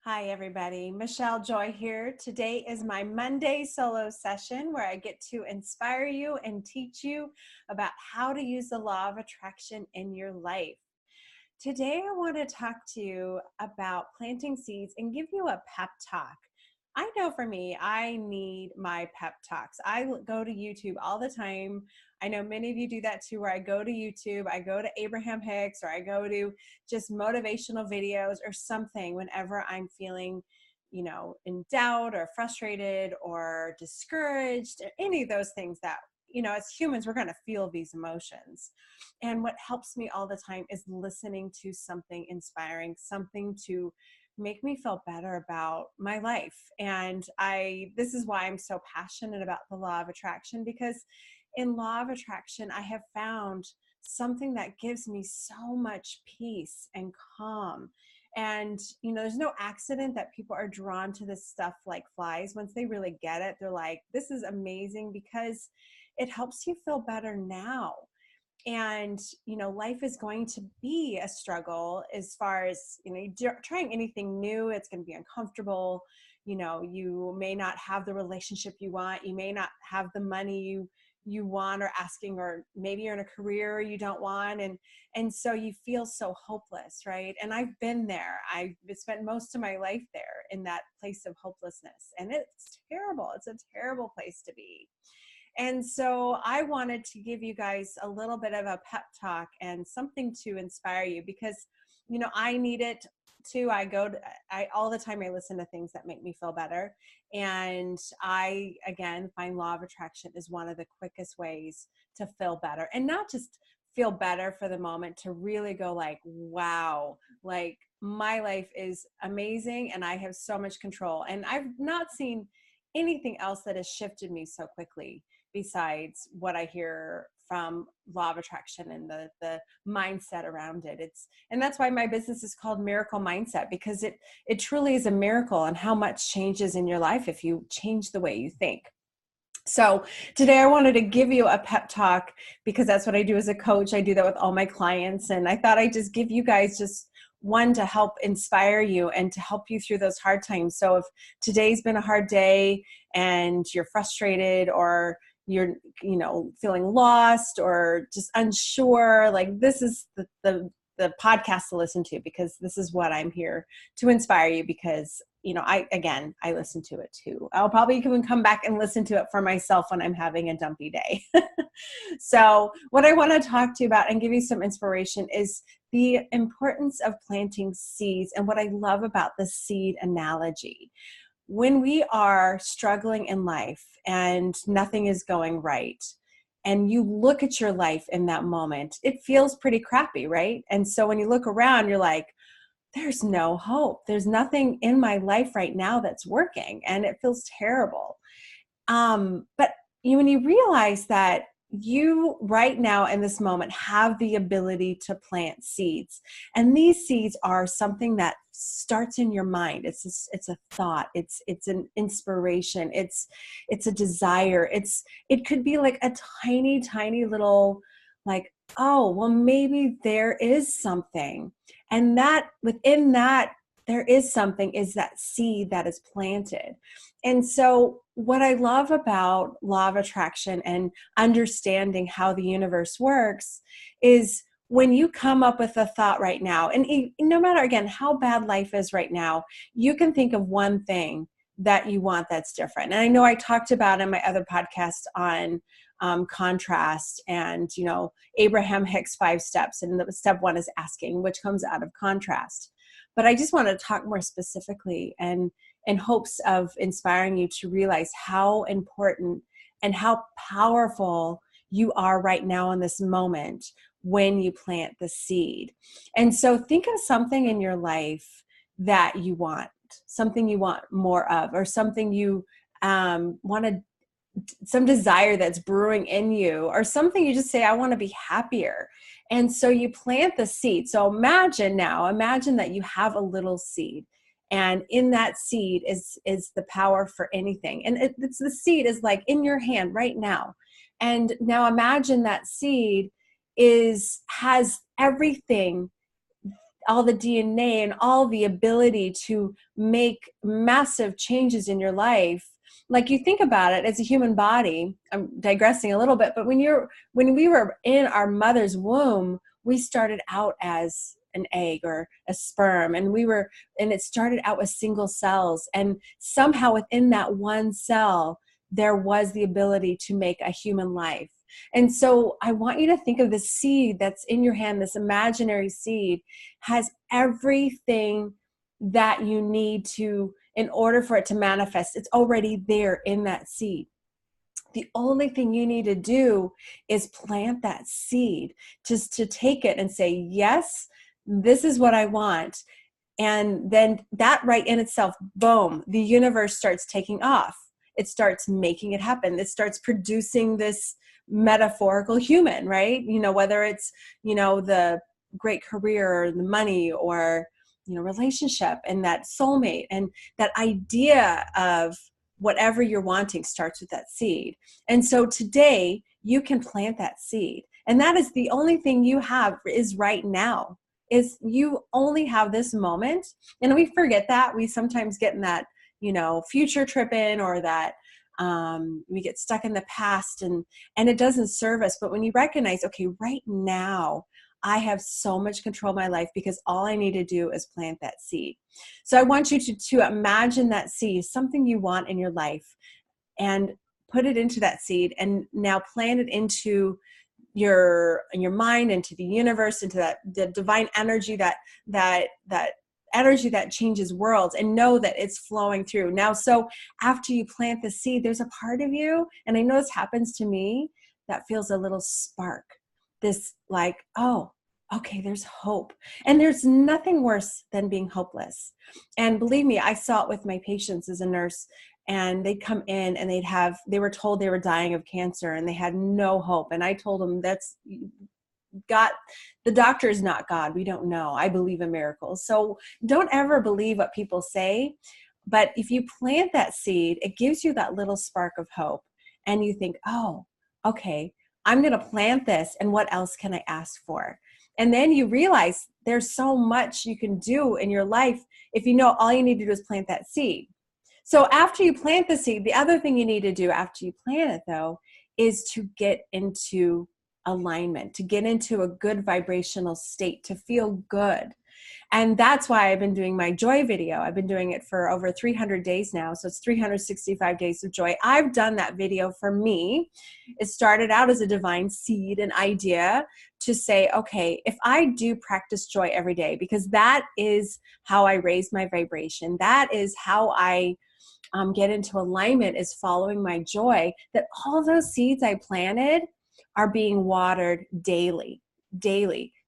Hi, everybody. Michelle Joy here. Today is my Monday solo session where I get to inspire you and teach you about how to use the law of attraction in your life. Today, I want to talk to you about planting seeds and give you a pep talk. I know for me, I need my pep talks. I go to YouTube all the time. I know many of you do that too, where I go to YouTube, I go to Abraham Hicks, or I go to just motivational videos or something whenever I'm feeling, in doubt or frustrated or discouraged, or any of those things that, as humans, we're going to feel these emotions. And what helps me all the time is listening to something inspiring, something to make me feel better about my life. And this is why I'm so passionate about the law of attraction, because in law of attraction, I have found something that gives me so much peace and calm. And, there's no accident that people are drawn to this stuff like flies. Once they really get it, they're like, this is amazing because it helps you feel better now. And life is going to be a struggle as far as trying anything new. It's going to be uncomfortable. You may not have the relationship you want, you may not have the money you want or asking, or maybe you're in a career you don't want, and so you feel so hopeless, right? And I've been there. I've spent most of my life there in that place of hopelessness, and it's terrible. It's a terrible place to be. And so I wanted to give you guys a little bit of a pep talk and something to inspire you, because, I need it too. All the time I listen to things that make me feel better. And I, again, find law of attraction is one of the quickest ways to feel better, and not just feel better for the moment, to really go like, wow, like my life is amazing and I have so much control. And I've not seen anything else that has shifted me so quickly besides what I hear from law of attraction and the mindset around it. And that's why my business is called Miracle Mindset, because it truly is a miracle on how much changes in your life if you change the way you think. So today I wanted to give you a pep talk, because that's what I do as a coach. I do that with all my clients. And I thought I'd just give you guys just one to help inspire you and to help you through those hard times. So if today's been a hard day and you're frustrated, or you're, feeling lost or just unsure, like this is the podcast to listen to, because this is what I'm here to inspire you. Because I listen to it too. I'll probably even come back and listen to it for myself when I'm having a dumpy day. So what I want to talk to you about and give you some inspiration is the importance of planting seeds, and what I love about the seed analogy. When we are struggling in life and nothing is going right, and you look at your life in that moment, it feels pretty crappy, right? And so when you look around, you're like, there's no hope. There's nothing in my life right now that's working, and it feels terrible. But when you realize that you right now in this moment have the ability to plant seeds, and these seeds are something that starts in your mind. It's a thought. It's an inspiration. It's a desire. It could be like a tiny, tiny little, like, oh, well, maybe there is something. And that within that, there is something, is that seed that is planted. And so what I love about law of attraction and understanding how the universe works is, when you come up with a thought right now, and no matter, again, how bad life is right now, you can think of one thing that you want that's different. And I know I talked about in my other podcast on contrast, and Abraham Hicks 5 steps, and the step 1 is asking which comes out of contrast. But I just want to talk more specifically, and in hopes of inspiring you to realize how important and how powerful you are right now in this moment when you plant the seed. And so think of something in your life that you want, something you want more of, or something you want to, some desire that's brewing in you, or something you just say, I want to be happier. And so you plant the seed. So imagine that you have a little seed, and in that seed is the power for anything. And it's the seed is like in your hand right now. And now imagine that seed has everything all the DNA and all the ability to make massive changes in your life. Like, you think about it as a human body, I'm digressing a little bit, but when we were in our mother's womb, we started out as an egg or a sperm, and it started out with single cells, and somehow within that one cell there was the ability to make a human life. And so I want you to think of the seed that's in your hand. This imaginary seed has everything that you need to, in order for it to manifest. It's already there in that seed. The only thing you need to do is plant that seed, just to take it and say, yes, this is what I want. And then that right in itself, boom, the universe starts taking off. It starts making it happen. It starts producing this metaphorical human, right? Whether it's, the great career or the money or, relationship and that soulmate, and that idea of whatever you're wanting starts with that seed. And so today you can plant that seed. And that is the only thing you have is right now. Is you only have this moment. And we forget that. We sometimes get in that, future tripping, or that we get stuck in the past, and it doesn't serve us. But when you recognize, okay, right now, I have so much control of my life because all I need to do is plant that seed. So I want you to imagine that seed, something you want in your life, and put it into that seed, and now plant it into your mind, into the universe, into the divine energy, that energy that changes worlds, and know that it's flowing through. Now, so after you plant the seed, there's a part of you, and I know this happens to me, that feels a little spark. This like, oh, okay, there's hope. And there's nothing worse than being hopeless. And believe me, I saw it with my patients as a nurse, and they'd come in and they were told they were dying of cancer and they had no hope. And I told them, that's God, the doctor is not God. We don't know. I believe in miracles. So don't ever believe what people say. But if you plant that seed, it gives you that little spark of hope. And you think, oh, okay, I'm going to plant this. And what else can I ask for? And then you realize there's so much you can do in your life if you know all you need to do is plant that seed. So after you plant the seed, the other thing you need to do after you plant it, though, is to get into alignment, to get into a good vibrational state, to feel good. And that's why I've been doing my joy video. I've been doing it for over 300 days now. So it's 365 days of joy. I've done that video for me. It started out as a divine seed, an idea to say, okay, if I do practice joy every day, because that is how I raise my vibration, that is how I get into alignment, is following my joy, that all those seeds I planted are being watered daily.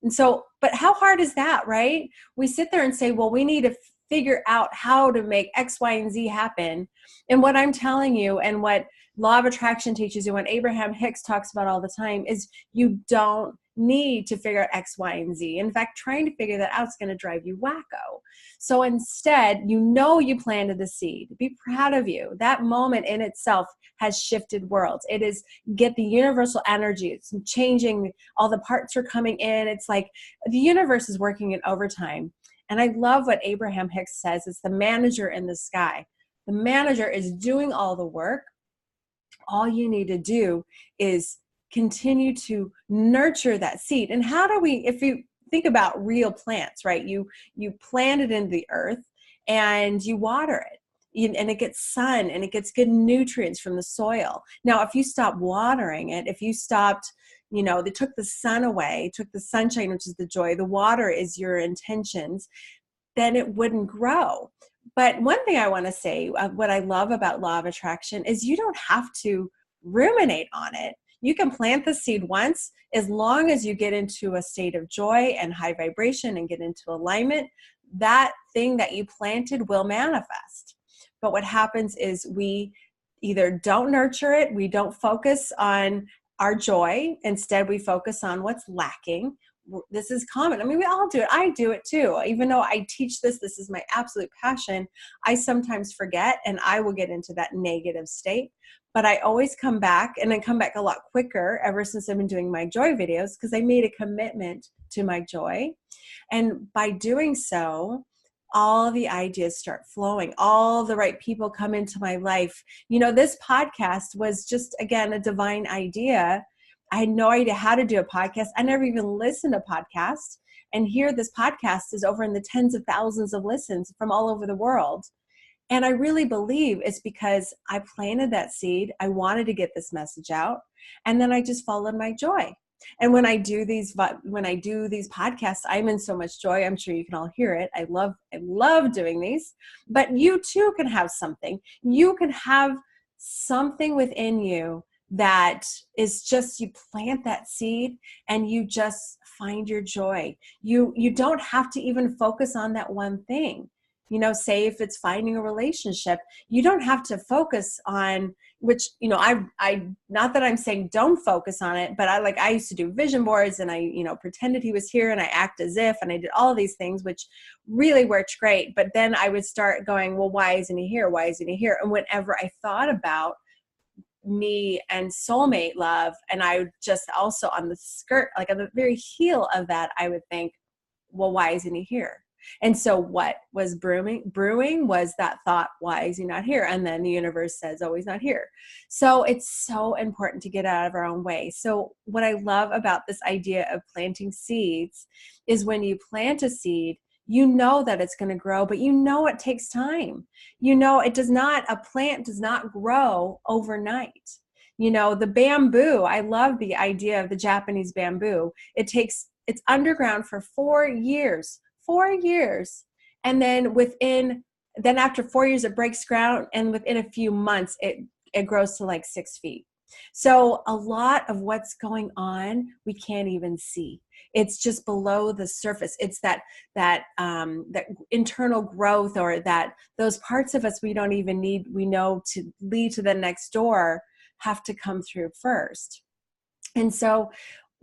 And so, but how hard is that, right? We sit there and say, well, we need to figure out how to make X, Y, and Z happen. And what I'm telling you, and what Law of Attraction teaches you, what Abraham Hicks talks about all the time, is you don't need to figure out X, Y, and Z. In fact, trying to figure that out is going to drive you wacko. So instead, you planted the seed. Be proud of you. That moment in itself has shifted worlds. It is get the universal energy. It's changing. All the parts are coming in. It's like the universe is working in overtime. And I love what Abraham Hicks says. It's the manager in the sky. The manager is doing all the work. All you need to do is continue to nurture that seed. And how do we, if you think about real plants, right? You plant it into the earth and you water it, and it gets sun and it gets good nutrients from the soil. Now, if you stop watering it, if you stopped, they took the sun away, took the sunshine, which is the joy, the water is your intentions, then it wouldn't grow. But one thing I want to say, what I love about Law of Attraction, is you don't have to ruminate on it. You can plant the seed once, as long as you get into a state of joy and high vibration and get into alignment, that thing that you planted will manifest. But what happens is we either don't nurture it, we don't focus on our joy, instead we focus on what's lacking. This is common. I mean, we all do it. I do it too. Even though I teach this is my absolute passion, I sometimes forget and I will get into that negative state. but I always come back, and I come back a lot quicker ever since I've been doing my joy videos, because I made a commitment to my joy. And by doing so, all the ideas start flowing. All the right people come into my life. This podcast was just, again, a divine idea. I had no idea how to do a podcast. I never even listened to podcasts. And here, this podcast is over in the tens of thousands of listens from all over the world. And I really believe it's because I planted that seed. I wanted to get this message out. And then I just followed my joy. And when I do these podcasts, I'm in so much joy. I'm sure you can all hear it. I love doing these. But you too can have something. You can have something within you that is just, you plant that seed and you just find your joy. You don't have to even focus on that one thing. Say if it's finding a relationship, you don't have to focus on which, I not that I'm saying don't focus on it, but I used to do vision boards, and I, pretended he was here, and I act as if, and I did all these things, which really worked great. But then I would start going, well, why isn't he here? Why isn't he here? And whenever I thought about me and soulmate love, and I would just also on the skirt, like on the very heel of that, I would think, well, why isn't he here? And so what was brewing was that thought, why is he not here? And then the universe says, oh, he's not here. So it's so important to get out of our own way. So what I love about this idea of planting seeds is when you plant a seed, you know that it's going to grow, but it takes time. A plant does not grow overnight. The bamboo, I love the idea of the Japanese bamboo. It's underground for 4 years. 4 years. And then after 4 years, it breaks ground. And within a few months, it grows to like 6 feet. So a lot of what's going on, we can't even see. It's just below the surface. It's that internal growth, or that those parts of us we don't even need, we know, to lead to the next door, have to come through first. And so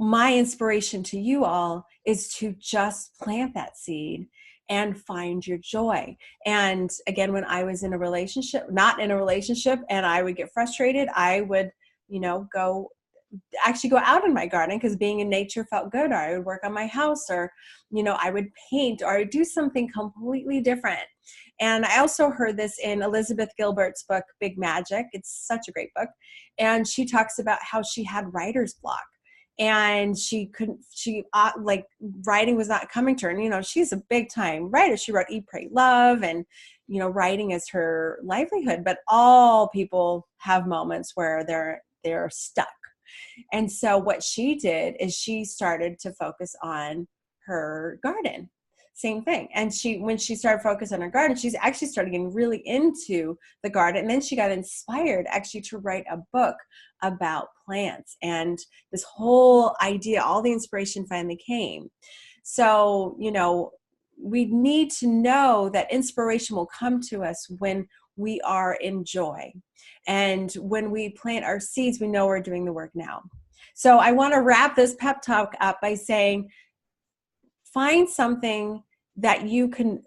my inspiration to you all is to just plant that seed and find your joy. And again, when I was not in a relationship, and I would get frustrated, I would, go out in my garden, because being in nature felt good. Or I would work on my house, or, I would paint, or I would do something completely different. And I also heard this in Elizabeth Gilbert's book, Big Magic. It's such a great book. And she talks about how she had writer's block. And writing was not coming to her. She's a big time writer. She wrote Eat, Pray, Love, and, writing is her livelihood. But all people have moments where they're stuck. And so what she did is she started to focus on her garden. Same thing. And when she started focusing on her garden, she's actually started getting really into the garden. And then she got inspired actually to write a book about plants. And this whole idea, all the inspiration finally came. So, we need to know that inspiration will come to us when we are in joy. And when we plant our seeds, we know we're doing the work now. So I want to wrap this pep talk up by saying, find something that you can,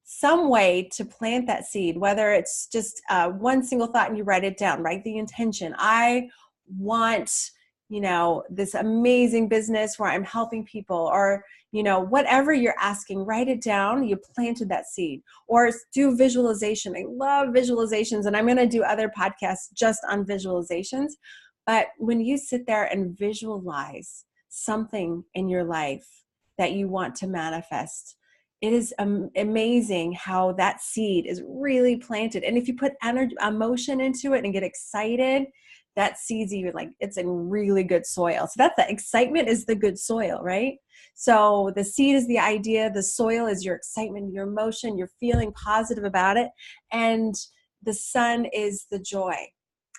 some way to plant that seed, whether it's just one single thought and you write it down, write the intention. I want, this amazing business where I'm helping people, or, whatever you're asking, write it down. You planted that seed. Or do visualization. I love visualizations, and I'm going to do other podcasts just on visualizations. But when you sit there and visualize something in your life that you want to manifest, it is amazing how that seed is really planted. And if you put emotion into it and get excited, that seed's even it's in really good soil. So that's the excitement is the good soil, right? So the seed is the idea. The soil is your excitement, your emotion, you're feeling positive about it. And the sun is the joy.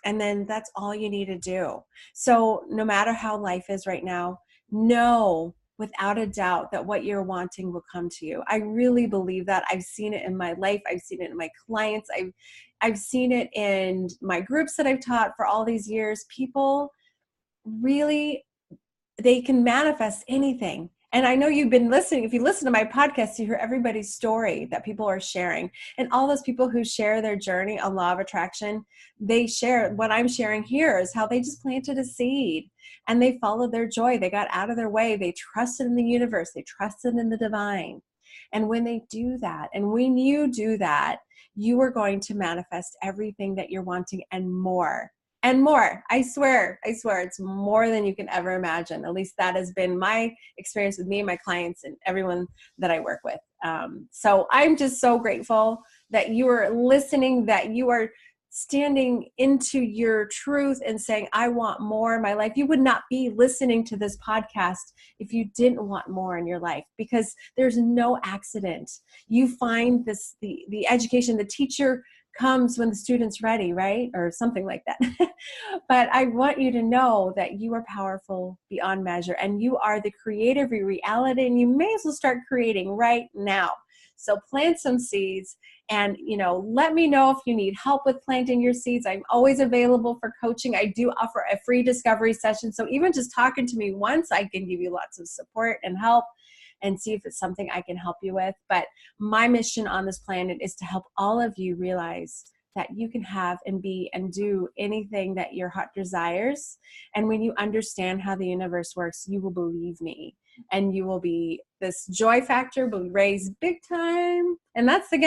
And then that's all you need to do. So no matter how life is right now, know without a doubt that what you're wanting will come to you. I really believe that. I've seen it in my life. I've seen it in my clients. I've seen it in my groups that I've taught for all these years. People really, they can manifest anything. And I know you've been listening. If you listen to my podcast, you hear everybody's story that people are sharing. And all those people who share their journey on law of attraction, they share what I'm sharing here is how they just planted a seed and they followed their joy. They got out of their way. They trusted in the universe. They trusted in the divine. And when they do that, and when you do that, you are going to manifest everything that you're wanting and more. And more. I swear, it's more than you can ever imagine. At least that has been my experience with me and my clients and everyone that I work with. So I'm just so grateful that you are listening, that you are standing into your truth and saying, I want more in my life. You would not be listening to this podcast if you didn't want more in your life, because there's no accident. You find this, the education, the teacher comes when the student's ready, right? Or something like that. But I want you to know that you are powerful beyond measure and you are the creator of your reality, and you may as well start creating right now. So plant some seeds and, let me know if you need help with planting your seeds. I'm always available for coaching. I do offer a free discovery session. So even just talking to me once, I can give you lots of support and help and see if it's something I can help you with. But my mission on this planet is to help all of you realize that you can have and be and do anything that your heart desires. And when you understand how the universe works, you will believe me. And you will be, this joy factor will be raised big time. And that's the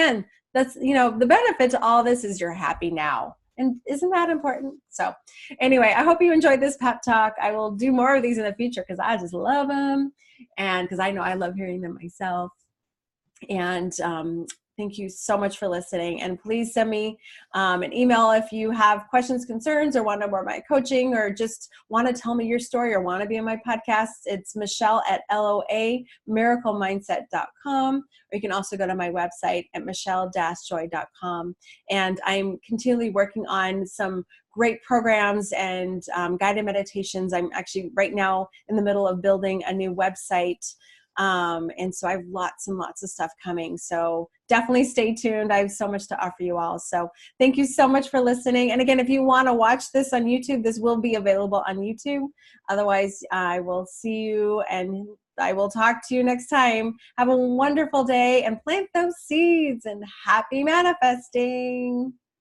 benefit to all this is you're happy now. And isn't that important? So anyway, I hope you enjoyed this pep talk. I will do more of these in the future because I just love them. And because I know I love hearing them myself. And thank you so much for listening. And please send me an email if you have questions, concerns, or want to more of my coaching, or just want to tell me your story or want to be on my podcast. It's Michelle at LOAmiraclemindset.com. Or you can also go to my website at michelle-joy.com. And I'm continually working on some great programs and guided meditations. I'm actually right now in the middle of building a new website. And so I have lots and lots of stuff coming. So definitely stay tuned. I have so much to offer you all. So thank you so much for listening. And again, if you want to watch this on YouTube, this will be available on YouTube. Otherwise, I will see you and I will talk to you next time. Have a wonderful day and plant those seeds, and happy manifesting.